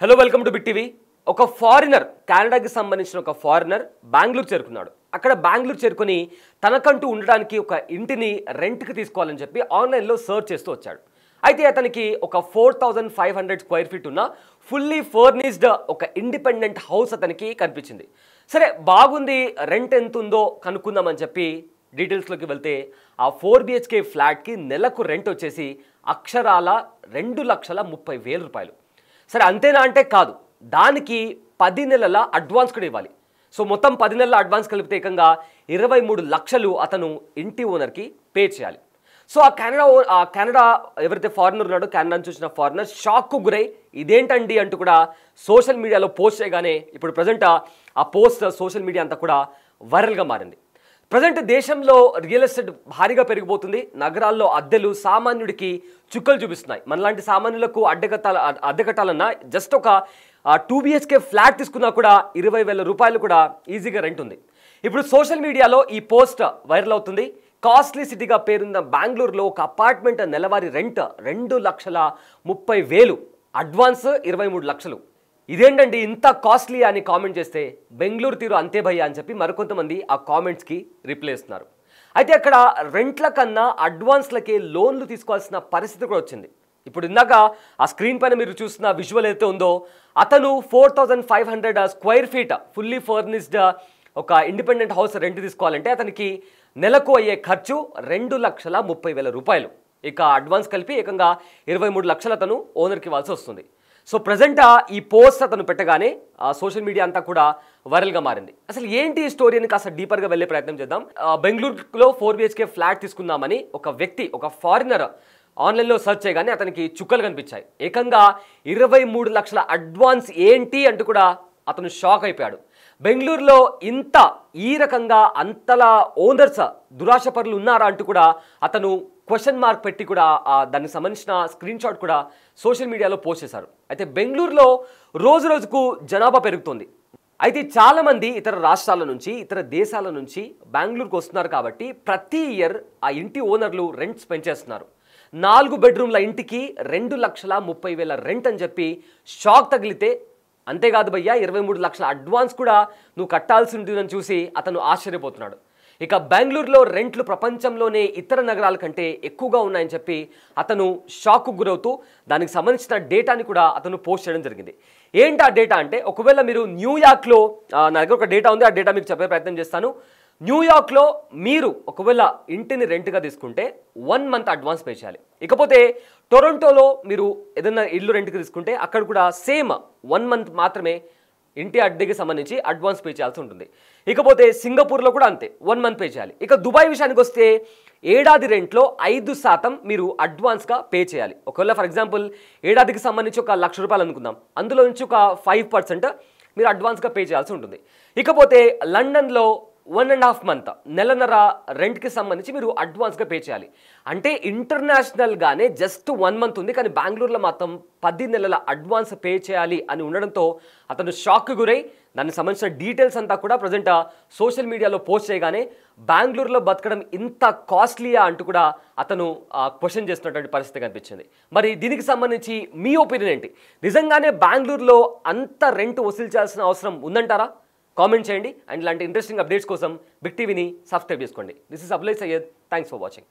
Hello welcome to big TV. ఒక foreigner, కెనడాకి సంబంధించిన ఒక ఫారినర్ బెంగళూరు చేరుకున్నాడు. అక్కడ బెంగళూరు చేరుకొని తనకంటూ ఉండడానికి ఒక ఇంటిని రెంట్కి తీసుకోవాలని చెప్పి ఆన్లైన్లో సర్చ్ చేస్తూ వచ్చాడు. అయితే అతనికి ఒక 4500 స్క్వేర్ ఫీట్ ఉన్న ఫుల్లీ ఫర్నిష్డ్ ఒక ఇండిపెండెంట్ హౌస్ అతనికి కనిపించింది. సరే బాగుంది, రెంట్ ఎంత ఉందో కనుక్కుందామని చెప్పి డీటెయిల్స్లోకి వెళ్తే ఆ 4 BHK ఫ్లాట్కి నెలకు రెంట్ వచ్చేసి అక్షరాల 2,30,000 రూపాయలు. సరే అంతేనా అంటే కాదు, దానికి 10 నెలల అడ్వాన్స్ కూడా ఇవ్వాలి. సో మొత్తం 10 నెలల అడ్వాన్స్ కలిపితే ఏకంగా 23 లక్షలు అతను ఇంటి ఓనర్కి పే చేయాలి. సో ఆ కెనడా ఎవరైతే ఫారినర్ ఉన్నాడో, కెనడా నుంచి వచ్చిన ఫారినర్ షాక్కు గురై ఇదేంటండి అంటూ కూడా సోషల్ మీడియాలో పోస్ట్ చేయగానే ఇప్పుడు ప్రజెంట్ ఆ పోస్ట్ సోషల్ మీడియా అంతా కూడా వైరల్గా మారింది. ప్రజెంట్ దేశంలో రియల్ ఎస్టేట్ భారీగా పెరిగిపోతుంది. నగరాల్లో అద్దెలు సామాన్యుడికి చుక్కలు చూపిస్తున్నాయి. మనలాంటి సామాన్యులకు అద్దె కట్టాలన్నా జస్ట్ ఒక 2 BHK ఫ్లాట్ తీసుకున్నా కూడా 20,000 రూపాయలు కూడా ఈజీగా రెంట్ ఉంది. ఇప్పుడు సోషల్ మీడియాలో ఈ పోస్ట్ వైరల్ అవుతుంది. కాస్ట్లీ సిటీగా పేరున్న బెంగళూరులో ఒక అపార్ట్మెంట్ నెలవారీ రెంట్ 2,30,000, అడ్వాన్స్ 23 లక్షలు. ఇదేంటండి ఇంత కాస్ట్లీ అని కామెంట్ చేస్తే బెంగళూరు తీరు అంతే భయ్యా అని చెప్పి మరికొంతమంది ఆ కామెంట్స్కి రిప్లై ఇస్తున్నారు. అయితే అక్కడ రెంట్ల కన్నా అడ్వాన్స్లకే లోన్లు తీసుకోవాల్సిన పరిస్థితి కూడా వచ్చింది. ఇప్పుడు ఇందాక ఆ స్క్రీన్ పైన మీరు చూస్తున్న విజువల్ అయితే ఉందో, అతను 4500 స్క్వేర్ ఫీట్ ఫుల్లీ ఫర్నిష్డ్ ఒక ఇండిపెండెంట్ హౌస్ రెంట్ తీసుకోవాలంటే అతనికి నెలకు అయ్యే ఖర్చు 2,30,000 రూపాయలు. ఇక అడ్వాన్స్ కలిపి ఏకంగా 23 లక్షలు అతను ఓనర్కి ఇవ్వాల్సి వస్తుంది. సో ప్రజెంట్ ఈ పోస్ట్ అతను పెట్టగానే సోషల్ మీడియా అంతా కూడా వైరల్గా మారింది. అసలు ఏంటి ఈ స్టోరీ అని కాస్త డీపర్గా వెళ్ళే ప్రయత్నం చేద్దాం. బెంగళూరులో 4 BHK ఫ్లాట్ తీసుకుందామని ఒక వ్యక్తి, ఒక ఫారినర్ ఆన్లైన్లో సెర్చ్ చేయగానే అతనికి చుక్కలు కనిపించాయి. ఏకంగా 23 లక్షల అడ్వాన్స్ ఏంటి అంటూ కూడా అతను షాక్ అయిపోయాడు. బెంగళూరులో ఈ రకంగా అంతలా ఓనర్స్ దురాశపరులు ఉన్నారా అంటూ కూడా అతను క్వశ్చన్ మార్క్ పెట్టి కూడా దానికి సంబంధించిన స్క్రీన్ షాట్ కూడా సోషల్ మీడియాలో పోస్ట్ చేశారు. అయితే బెంగళూరులో రోజు రోజుకు జనాభా పెరుగుతుంది. అయితే చాలామంది ఇతర రాష్ట్రాల నుంచి, ఇతర దేశాల నుంచి బెంగళూరుకు వస్తున్నారు కాబట్టి ప్రతి ఇయర్ ఆ ఇంటి ఓనర్లు రెంట్స్ పెంచేస్తున్నారు. 4 బెడ్రూమ్ల ఇంటికి 2,30,000 రెంట్ అని చెప్పి షాక్ తగిలితే, అంతేకాదు భయ్యా 23 లక్షల అడ్వాన్స్ కూడా నువ్వు కట్టాల్సి ఉంటుందని చూసి అతను ఆశ్చర్యపోతున్నాడు. ఇక బెంగళూరులో రెంట్లు ప్రపంచంలోనే ఇతర నగరాల కంటే ఎక్కువగా ఉన్నాయని చెప్పి అతను షాక్కు గురవుతూ దానికి సంబంధించిన డేటాని కూడా అతను పోస్ట్ చేయడం జరిగింది. ఏంటి ఆ డేటా అంటే, ఒకవేళ మీరు న్యూయార్క్లో, నా దగ్గర ఒక డేటా ఉంది, ఆ డేటా మీకు చెప్పే ప్రయత్నం చేస్తాను. న్యూయార్క్లో మీరు ఒకవేళ ఇంటిని రెంట్గా తీసుకుంటే 1 మంత్ అడ్వాన్స్ పే చేయాలి. ఇకపోతే టొరంటోలో మీరు ఏదైనా ఇల్లు రెంట్కి తీసుకుంటే అక్కడ కూడా సేమ్ 1 మంత్ మాత్రమే ఇంటి అద్దెకి సంబంధించి అడ్వాన్స్ పే చేయాల్సి ఉంటుంది. ఇకపోతే సింగపూర్లో కూడా అంతే, 1 మంత్ పే చేయాలి. ఇక దుబాయ్ విషయానికి వస్తే ఏడాది రెంట్లో 5% మీరు అడ్వాన్స్గా పే చేయాలి. ఒకవేళ ఫర్ ఎగ్జాంపుల్ ఏడాదికి సంబంధించి ఒక 1,00,000 రూపాయలు అనుకుందాం, అందులో నుంచి ఒక 5% మీరు అడ్వాన్స్గా పే చేయాల్సి ఉంటుంది. ఇకపోతే లండన్లో 1.5 మంత్, నెలన్నర రెంట్కి సంబంధించి మీరు అడ్వాన్స్గా పే చేయాలి. అంటే ఇంటర్నేషనల్గానే జస్ట్ 1 మంత్ ఉంది, కానీ బెంగళూరులో మాత్రం 10 నెలల అడ్వాన్స్ పే చేయాలి అని ఉండడంతో అతను షాక్కి గురై దానికి సంబంధించిన డీటెయిల్స్ అంతా కూడా ప్రజెంట్ సోషల్ మీడియాలో పోస్ట్ చేయగానే బెంగళూరులో బతకడం ఇంత కాస్ట్లీయా అంటూ కూడా అతను క్వశ్చన్ చేస్తున్నటువంటి పరిస్థితి కనిపించింది. మరి దీనికి సంబంధించి మీ ఒపీనియన్ ఏంటి? నిజంగానే బెంగళూరులో అంత రెంట్ వసూలు చేయాల్సిన అవసరం ఉందంటారా? కామెంట్ చేయండి. అండ్ ఇలాంటి ఇంట్రెస్టింగ్ అప్డేట్స్ కోసం బిగ్ టీవీని సబ్స్క్రైబ్ చేసుకోండి. దిస్ ఇస్ అబ్లై సయ్యద్. Thanks for watching.